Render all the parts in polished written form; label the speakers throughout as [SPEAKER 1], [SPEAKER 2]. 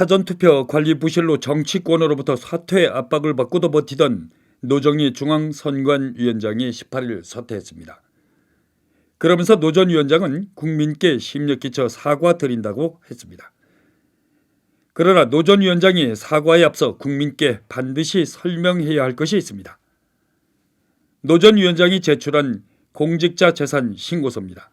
[SPEAKER 1] 사전투표 관리 부실로 정치권으로부터 사퇴 압박을 받고도 버티던 노정희 중앙선관위원장이 18일 사퇴했습니다. 그러면서 노 전 위원장은 국민께 심력 끼쳐 사과드린다고 했습니다. 그러나 노 전 위원장이 사과에 앞서 국민께 반드시 설명해야 할 것이 있습니다. 노 전 위원장이 제출한 공직자 재산 신고서입니다.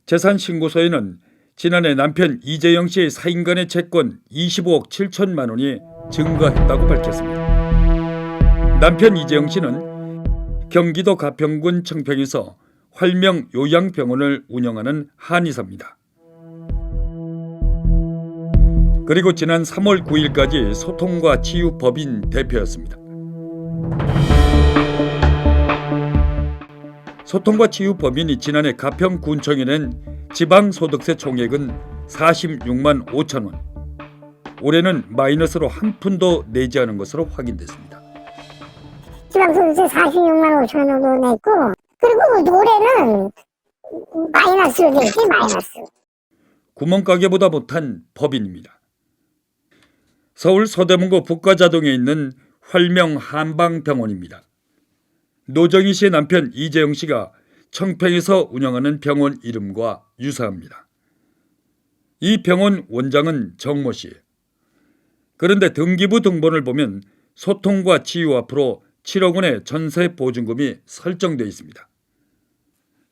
[SPEAKER 1] 재산 신고서에는 지난해 남편 이재영 씨의 사인간의 채권 25억 7천만 원이 증가했다고 밝혔습니다. 남편 이재영 씨는 경기도 가평군 청평에서 활명 요양병원을 운영하는 한의사입니다. 그리고 지난 3월 9일까지 소통과 치유 법인 대표였습니다. 소통과 치유 법인이 지난해 가평군청에 낸 지방소득세 총액은 46만 5천 원. 올해는 마이너스로 한 푼도 내지 않은 것으로 확인됐습니다.
[SPEAKER 2] 지방소득세 46만 5천 원 정도 냈고, 그리고 올해는 마이너스로 냈지, 마이너스.
[SPEAKER 1] 구멍가게보다 못한 법인입니다. 서울 서대문구 북가자동에 있는 활명 한방병원입니다. 노정희 씨의 남편 이재영 씨가 청평에서 운영하는 병원 이름과 유사합니다. 이 병원 원장은 정모 씨. 그런데 등기부 등본을 보면 소통과 치유 앞으로 7억 원의 전세 보증금이 설정되어 있습니다.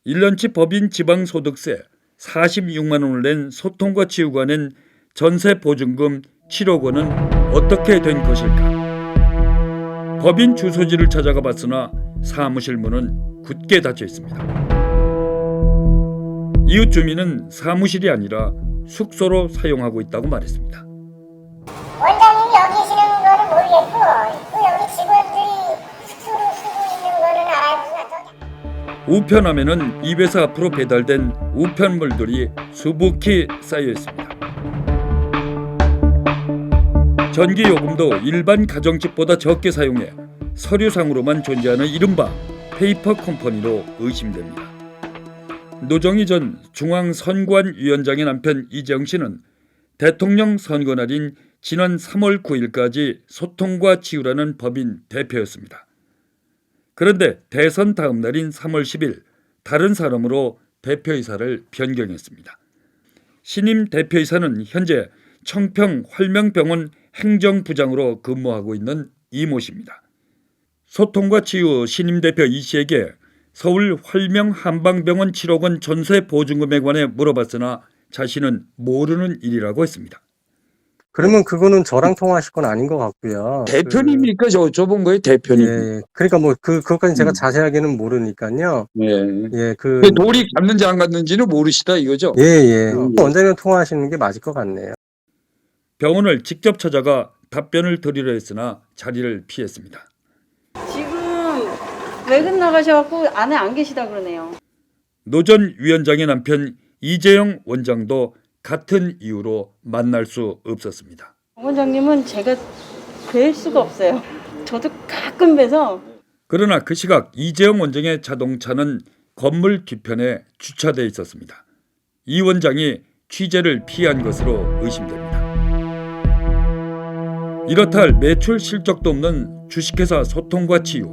[SPEAKER 1] 1년치 법인 지방소득세 46만 원을 낸 소통과 치유가 낸 전세 보증금 7억 원은 어떻게 된 것일까? 법인 주소지를 찾아가 봤으나 사무실 문은 굳게 닫혀 있습니다. 이웃 주민은 사무실이 아니라 숙소로 사용하고 있다고 말했습니다.
[SPEAKER 2] 원장님이 여기 계시는 거는 모르겠고, 또 여기 직원들이 숙소로 쓰고 있는 거는 알아요.
[SPEAKER 1] 우편함에는 이 회사 앞으로 배달된 우편물들이 수북히 쌓여 있습니다. 전기요금도 일반 가정집보다 적게 사용해 서류상으로만 존재하는 이른바 페이퍼 컴퍼니로 의심됩니다. 노정희 전 중앙선관위원장의 남편 이재영 씨는 대통령 선거 날인 지난 3월 9일까지 소통과 치유라는 법인 대표였습니다. 그런데 대선 다음 날인 3월 10일 다른 사람으로 대표이사를 변경했습니다. 신임 대표이사는 현재 청평 활명병원 행정부장으로 근무하고 있는 이모 씨입니다. 소통과 치유 신임 대표 이 씨에게 서울 활명 한방병원 7억 원 전세 보증금에 관해 물어봤으나 자신은 모르는 일이라고 했습니다.
[SPEAKER 3] 그러면 그거는 저랑 통화하실 건 아닌 것 같고요.
[SPEAKER 4] 대표님이니까 좁은 거예요, 대표님.
[SPEAKER 3] 예, 그러니까 뭐 그것까지 제가 자세하게는 모르니까요.
[SPEAKER 4] 예.
[SPEAKER 3] 예,
[SPEAKER 4] 돌이 갔는지 안 갔는지는 모르시다 이거죠?
[SPEAKER 3] 예. 원장님 통화하시는 게 맞을 것 같네요.
[SPEAKER 1] 병원을 직접 찾아가 답변을 드리려 했으나 자리를 피했습니다.
[SPEAKER 5] 지금 외근 나가셔갖고 안에 안 계시다 그러네요.
[SPEAKER 1] 노 전 위원장의 남편 이재영 원장도 같은 이유로 만날 수 없었습니다.
[SPEAKER 5] 원장님은 제가 뵐 수가 없어요. 저도 가끔 뵈서.
[SPEAKER 1] 그러나 그 시각 이재영 원장의 자동차는 건물 뒤편에 주차돼 있었습니다. 이 원장이 취재를 피한 것으로 의심됩니다. 이렇다 할 매출 실적도 없는 주식회사 소통과 치유,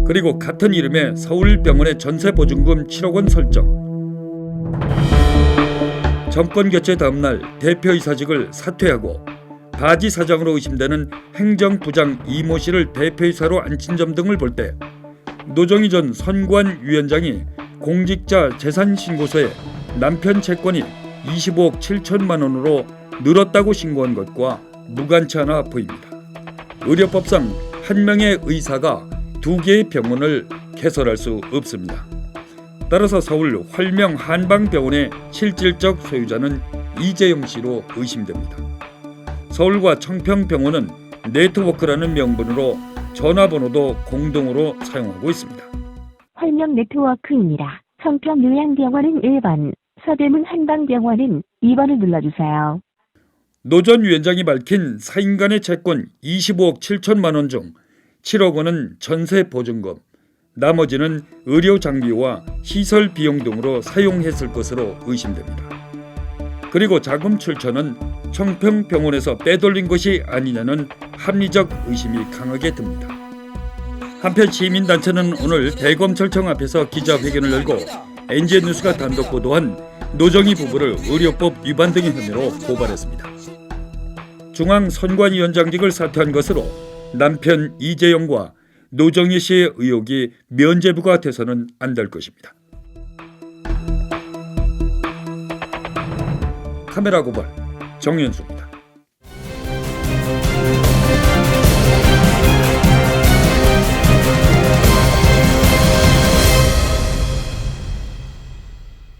[SPEAKER 1] 그리고 같은 이름의 서울병원의 전세보증금 7억 원 설정, 정권 교체 다음 날 대표이사직을 사퇴하고 바지 사장으로 의심되는 행정부장 이모 씨를 대표이사로 앉힌 점 등을 볼 때 노정희 전 선관위원장이 공직자 재산 신고서에 남편 채권이 25억 7천만 원으로 늘었다고 신고한 것과 무관치 않아 보입니다. 의료법상 한 명의 의사가 두 개의 병원을 개설할 수 없습니다. 따라서 서울 활명 한방병원의 실질적 소유자는 이재영 씨로 의심됩니다. 서울과 청평병원은 네트워크라는 명분으로 전화번호도 공동으로 사용하고 있습니다.
[SPEAKER 6] 활명 네트워크입니다. 청평 요양병원은 1번, 서대문 한방병원은 2번을 눌러주세요.
[SPEAKER 1] 노 전 위원장이 밝힌 사인간의 채권 25억 7천만 원 중 7억 원은 전세 보증금, 나머지는 의료 장비와 시설 비용 등으로 사용했을 것으로 의심됩니다. 그리고 자금 출처는 청평병원에서 빼돌린 것이 아니냐는 합리적 의심이 강하게 듭니다. 한편 시민단체는 오늘 대검찰청 앞에서 기자회견을 열고 NGN뉴스가 단독 보도한 노정희 부부를 의료법 위반 등의 혐의로 고발했습니다. 중앙선관위원장직을 사퇴한 것으로 남편 이재용과 노정희 씨의 의혹이 면죄부가 돼서는 안 될 것입니다. 카메라 고발 정연수입니다.